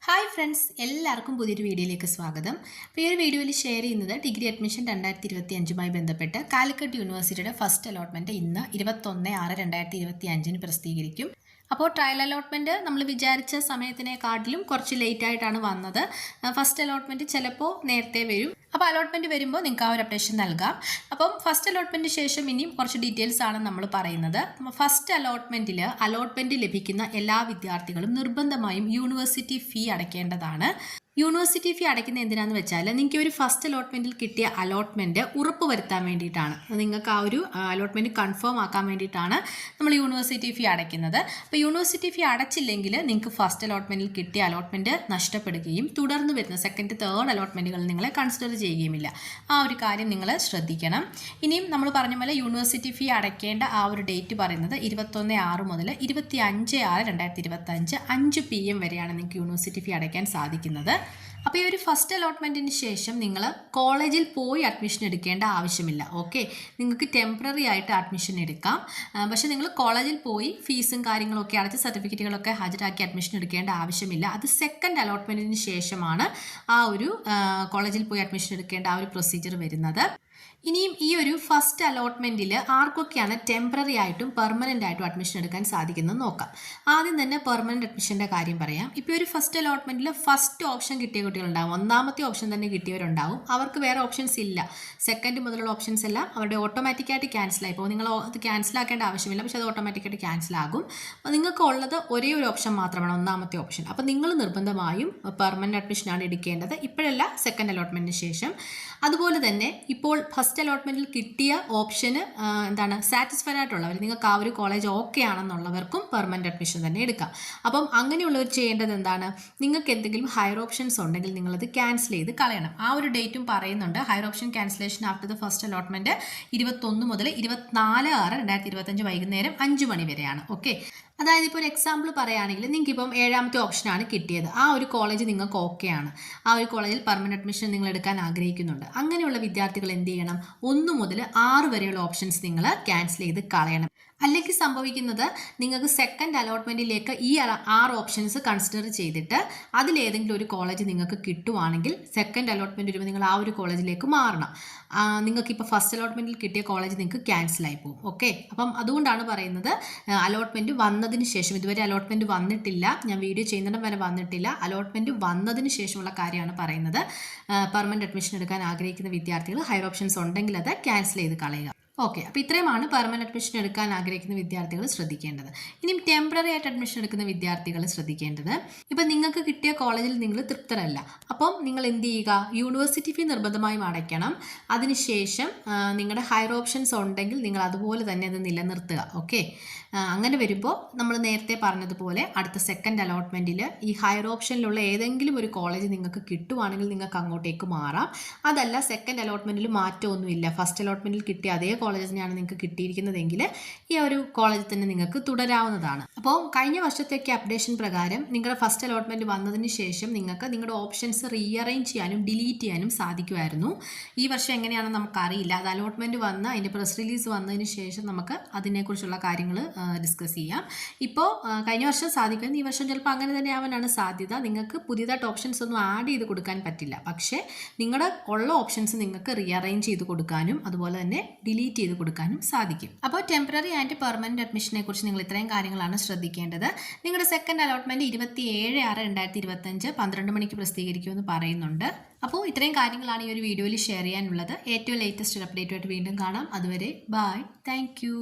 Hi friends, എല്ലാവർക്കും പുതിയൊരു വീഡിയോയിലേക്ക് സ്വാഗതം. അപ്പോൾ ഈ ഒരു വീഡിയോയിൽ ഷെയർ ചെയ്യുന്നത് ഡിഗ്രി അഡ്മിഷൻ 2025 ബന്ധപ്പെട്ട് കാലിക്കറ്റ് യൂണിവേഴ്സിറ്റിയുടെ ഫസ്റ്റ് അലോട്ട്മെൻറ്റ് ഇന്ന് 21/6/2025 പ്രസിദ്ധീകരിക്കും. അപ്പോൾ ട്രയൽ അലോട്ട്മെൻറ്റ് നമ്മൾ വിചാരിച്ച സമയത്തിനെക്കാട്ടിലും കുറച്ച് ലേറ്റ് ആയിട്ടാണ് വന്നത്. ഫസ്റ്റ് അലോട്ട്മെൻറ്റ് ചിലപ്പോൾ നേരത്തെ വരും. അപ്പോൾ അലോട്ട്മെൻറ്റ് വരുമ്പോൾ നിങ്ങൾക്ക് ആ ഒരു അപ്ഡേഷൻ നൽകാം. അപ്പം ഫസ്റ്റ് അലോട്ട്മെൻറ്റിന് ശേഷം ഇനിയും കുറച്ച് ഡീറ്റെയിൽസ് ആണ് നമ്മൾ പറയുന്നത്. ഫസ്റ്റ് അലോട്ട്മെൻറ്റ് ലഭിക്കുന്ന എല്ലാ വിദ്യാർത്ഥികളും നിർബന്ധമായും യൂണിവേഴ്സിറ്റി ഫീ അടയ്ക്കേണ്ടതാണ്. യൂണിവേഴ്സിറ്റി ഫീ അടയ്ക്കുന്ന എന്തിനാണെന്ന് വെച്ചാൽ നിങ്ങൾക്ക് ഒരു ഫസ്റ്റ് അലോട്ട്മെൻറ്റിൽ കിട്ടിയ അലോട്ട്മെൻറ്റ് ഉറപ്പ് വരുത്താൻ വേണ്ടിയിട്ടാണ്. നിങ്ങൾക്ക് ആ ഒരു അലോട്ട്മെൻറ്റ് കൺഫേം ആക്കാൻ വേണ്ടിയിട്ടാണ് നമ്മൾ യൂണിവേഴ്സിറ്റി ഫീ അടയ്ക്കുന്നത്. അപ്പോൾ യൂണിവേഴ്സിറ്റി ഫീ അടച്ചില്ലെങ്കിൽ നിങ്ങൾക്ക് ഫസ്റ്റ് അലോട്ട്മെൻറ്റിൽ കിട്ടിയ അലോട്ട്മെൻറ്റ് നഷ്ടപ്പെടുകയും തുടർന്ന് വരുന്ന സെക്കൻഡ് തേർഡ് അലോട്ട്മെൻറ്റുകൾ നിങ്ങളെ കൺസിഡർ ചെയ്യുകയുമില്ല. ആ ഒരു കാര്യം നിങ്ങൾ ശ്രദ്ധിക്കണം. ഇനിയും നമ്മൾ പറഞ്ഞ പോലെ യൂണിവേഴ്സിറ്റി ഫീ അടയ്ക്കേണ്ട ആ ഒരു ഡേറ്റ് പറയുന്നത് 21/6 മുതൽ 25/6/2025 5 PM വരെയാണ് നിങ്ങൾക്ക് യൂണിവേഴ്സിറ്റി ഫീ അടയ്ക്കാൻ സാധിക്കുന്നത്. അപ്പോൾ ഈ ഒരു ഫസ്റ്റ് അലോട്ട്മെൻറ്റിന് ശേഷം നിങ്ങൾ കോളേജിൽ പോയി അഡ്മിഷൻ എടുക്കേണ്ട ആവശ്യമില്ല. ഓക്കെ, നിങ്ങൾക്ക് ടെമ്പററി ആയിട്ട് അഡ്മിഷൻ എടുക്കാം. പക്ഷേ നിങ്ങൾ കോളേജിൽ പോയി ഫീസും കാര്യങ്ങളൊക്കെ അടച്ച് സർട്ടിഫിക്കറ്റുകളൊക്കെ ഹാജരാക്കി അഡ്മിഷൻ എടുക്കേണ്ട ആവശ്യമില്ല. അത് സെക്കൻഡ് അലോട്ട്മെൻറ്റിന് ശേഷമാണ് ആ ഒരു കോളേജിൽ പോയി അഡ്മിഷൻ എടുക്കേണ്ട ആ ഒരു പ്രൊസീജിയർ വരുന്നത്. ഇനിയും ഈ ഒരു ഫസ്റ്റ് അലോട്ട്മെൻറ്റിൽ ആർക്കൊക്കെയാണ് ടെമ്പററി ആയിട്ടും പെർമനൻ്റ് ആയിട്ടും അഡ്മിഷൻ എടുക്കാൻ സാധിക്കുന്നത് നോക്കാം. ആദ്യം തന്നെ പെർമനൻ്റ് അഡ്മിഷൻ്റെ കാര്യം പറയാം. ഇപ്പോൾ ഒരു ഫസ്റ്റ് അലോട്ട്മെൻറ്റിൽ ഫസ്റ്റ് ഓപ്ഷൻ കിട്ടിയ കുട്ടികളുണ്ടാവും, ഒന്നാമത്തെ ഓപ്ഷൻ തന്നെ കിട്ടിയവരുണ്ടാവും. അവർക്ക് വേറെ ഓപ്ഷൻസ് ഇല്ല. സെക്കൻഡ് മുതലുള്ള ഓപ്ഷൻസ് എല്ലാം അവരുടെ ഓട്ടോമാറ്റിക്കായിട്ട് ക്യാൻസലായി പോകും. നിങ്ങൾ അത് ക്യാൻസലാക്കേണ്ട ആവശ്യമില്ല, പക്ഷേ അത് ഓട്ടോമാറ്റിക്കായിട്ട് ക്യാൻസലാകും. അപ്പോൾ നിങ്ങൾക്ക് ഉള്ളത് ഒരേ ഒരു ഓപ്ഷൻ മാത്രമാണ്, ഒന്നാമത്തെ ഓപ്ഷൻ. അപ്പോൾ നിങ്ങൾ നിർബന്ധമായും പെർമനൻ്റ് അഡ്മിഷനാണ് എടുക്കേണ്ടത്, ഇപ്പോഴല്ല സെക്കൻഡ് അലോട്ട്മെൻറ്റിന് ശേഷം. അതുപോലെ തന്നെ ഇപ്പോൾ ഫസ്റ്റ് അലോട്ട്മെൻറ്റിൽ കിട്ടിയ ഓപ്ഷന് സാറ്റിസ്ഫൈഡ് ആയിട്ടുള്ളവർ, നിങ്ങൾക്ക് ആ ഒരു കോളേജ് ഓക്കെ ആണെന്നുള്ളവർക്കും പെർമനൻ്റ് അഡ്മിഷൻ തന്നെ എടുക്കാം. അപ്പം അങ്ങനെയുള്ളവർ ചെയ്യേണ്ടത് എന്താണ്, നിങ്ങൾക്ക് എന്തെങ്കിലും ഹയർ ഓപ്ഷൻസ് ഉണ്ടെങ്കിൽ നിങ്ങളത് ക്യാൻസൽ ചെയ്ത് കളയണം. ആ ഒരു ഡേറ്റും പറയുന്നുണ്ട്. Higher option cancellation after the first allotment 21 മുതൽ 24/6/2025 വൈകുന്നേരം 5 മണി വരെയാണ്. ഓക്കെ, അതായത് ഇപ്പോൾ ഒരു എക്സാമ്പിൾ പറയുകയാണെങ്കിൽ നിങ്ങൾക്ക് ഇപ്പം 7ാമത്തെ ഓപ്ഷനാണ് കിട്ടിയത്. ആ ഒരു കോളേജ് നിങ്ങൾക്ക് ഓക്കെയാണ്, ആ ഒരു കോളേജിൽ പെർമനന്റ് അഡ്മിഷൻ നിങ്ങൾ എടുക്കാൻ ആഗ്രഹിക്കുന്നുണ്ട്. അങ്ങനെയുള്ള വിദ്യാർത്ഥികൾ എന്ത് ചെയ്യണം, 1 മുതൽ 6 വരെയുള്ള ഓപ്ഷൻസ് നിങ്ങൾ ക്യാൻസൽ ചെയ്ത് കളയണം. അല്ലെങ്കിൽ സംഭവിക്കുന്നത്, നിങ്ങൾക്ക് സെക്കൻഡ് അലോട്ട്മെൻറ്റിലേക്ക് ഈ 6 ഓപ്ഷൻസ് കൺസിഡർ ചെയ്തിട്ട് അതിലേതെങ്കിലും ഒരു കോളേജ് നിങ്ങൾക്ക് കിട്ടുവാണെങ്കിൽ സെക്കൻഡ് അലോട്ട്മെൻറ്റ് വരുമ്പോൾ നിങ്ങൾ ആ ഒരു കോളേജിലേക്ക് മാറണം. നിങ്ങൾക്കിപ്പോൾ ഫസ്റ്റ് അലോട്ട്മെൻറ്റിൽ കിട്ടിയ കോളേജ് നിങ്ങൾക്ക് ക്യാൻസലായി പോകും. ഓക്കെ, അപ്പം അതുകൊണ്ടാണ് പറയുന്നത് അലോട്ട്മെൻറ്റ് വന്നതിന് ശേഷം, ഇതുവരെ അലോട്ട്മെൻറ്റ് വന്നിട്ടില്ല, ഞാൻ വീഡിയോ ചെയ്യുന്നിടം വരെ വന്നിട്ടില്ല, അലോട്ട്മെൻറ്റ് വന്നതിന് ശേഷമുള്ള കാര്യമാണ് പറയുന്നത്. പെർമനന്റ് അഡ്മിഷൻ എടുക്കാൻ ആഗ്രഹിക്കുന്ന വിദ്യാർത്ഥികൾ ഹയർ ഓപ്ഷൻസ് ഉണ്ടെങ്കിൽ അത് ക്യാൻസൽ ചെയ്ത് കളയുക. ഓക്കെ, അപ്പോൾ ഇത്രയുമാണ് പെർമനന്റ് അഡ്മിഷൻ എടുക്കാൻ ആഗ്രഹിക്കുന്ന വിദ്യാർത്ഥികൾ ശ്രദ്ധിക്കേണ്ടത്. ഇനിയും ടെമ്പററി ആയിട്ട് അഡ്മിഷൻ എടുക്കുന്ന വിദ്യാർത്ഥികൾ ശ്രദ്ധിക്കേണ്ടത്, ഇപ്പം നിങ്ങൾക്ക് കിട്ടിയ കോളേജിൽ നിങ്ങൾ തൃപ്തരല്ല, അപ്പം നിങ്ങൾ എന്ത് ചെയ്യുക, യൂണിവേഴ്സിറ്റി ഫീ നിർബന്ധമായും അടയ്ക്കണം. അതിനുശേഷം നിങ്ങളുടെ ഹയർ ഓപ്ഷൻസ് ഉണ്ടെങ്കിൽ നിങ്ങൾ അതുപോലെ തന്നെ അത് നിലനിർത്തുക. ഓക്കെ, അങ്ങനെ വരുമ്പോൾ നമ്മൾ നേരത്തെ പറഞ്ഞതുപോലെ അടുത്ത സെക്കൻഡ് അലോട്ട്മെൻറ്റിൽ ഈ ഹയർ ഓപ്ഷനിലുള്ള ഏതെങ്കിലും ഒരു കോളേജ് നിങ്ങൾക്ക് കിട്ടുവാണെങ്കിൽ നിങ്ങൾക്ക് അങ്ങോട്ടേക്ക് മാറാം. അതല്ല സെക്കൻഡ് അലോട്ട്മെൻറ്റിൽ മാറ്റമൊന്നുമില്ല, ഫസ്റ്റ് അലോട്ട്മെൻറ്റിൽ കിട്ടിയ അതേ കോളേജിനെയാണ് നിങ്ങൾക്ക് കിട്ടിയിരിക്കുന്നതെങ്കിൽ ഈ ഒരു കോളേജിൽ തന്നെ നിങ്ങൾക്ക് തുടരാവുന്നതാണ്. അപ്പോൾ കഴിഞ്ഞ വർഷത്തേക്ക് അപ്ഡേഷൻ പ്രകാരം നിങ്ങളുടെ ഫസ്റ്റ് അലോട്ട്മെൻറ്റ് വന്നതിന് ശേഷം നിങ്ങൾക്ക് നിങ്ങളുടെ ഓപ്ഷൻസ് റീഅറേഞ്ച് ചെയ്യാനും ഡിലീറ്റ് ചെയ്യാനും സാധിക്കുമായിരുന്നു. ഈ വർഷം എങ്ങനെയാണെന്ന് നമുക്കറിയില്ല. അത് അലോട്ട്മെൻറ്റ് വന്ന് അതിൻ്റെ പ്രസ് റിലീസ് വന്നതിന് ശേഷം നമുക്ക് അതിനെക്കുറിച്ചുള്ള കാര്യങ്ങൾ ഡിസ്കസ് ചെയ്യാം. ഇപ്പോൾ കഴിഞ്ഞ വർഷം സാധിക്കും, ഈ വർഷം ചിലപ്പോൾ അങ്ങനെ തന്നെ ആവാനാണ് സാധ്യത. നിങ്ങൾക്ക് പുതിയതായിട്ട് ഓപ്ഷൻസ് ഒന്നും ആഡ് ചെയ്ത് കൊടുക്കാൻ പറ്റില്ല, പക്ഷേ നിങ്ങളുടെ ഉള്ള ഓപ്ഷൻസ് നിങ്ങൾക്ക് റീഅറേഞ്ച് ചെയ്ത് കൊടുക്കാനും അതുപോലെ തന്നെ ഡിലീറ്റ് ചെയ്ത് കൊടുക്കാനും സാധിക്കും. അപ്പോൾ ടെമ്പററി ആൻഡ് പെർമനന്റ് അഡ്മിഷനെ കുറിച്ച് നിങ്ങൾ ഇത്രയും കാര്യങ്ങളാണ് ശ്രദ്ധിക്കേണ്ടത്. നിങ്ങളുടെ സെക്കൻഡ് അലോട്ട്മെൻറ്റ് 27/6/2025 12 മണിക്ക് പ്രസിദ്ധീകരിക്കുമെന്ന് പറയുന്നുണ്ട്. അപ്പോൾ ഇത്രയും കാര്യങ്ങളാണ് ഈ ഒരു വീഡിയോയിൽ ഷെയർ ചെയ്യാനുള്ളത്. ഏറ്റവും ലേറ്റസ്റ്റ് അപ്ഡേറ്റുമായിട്ട് വീണ്ടും കാണാം. അതുവരെ ബൈ, താങ്ക് യു.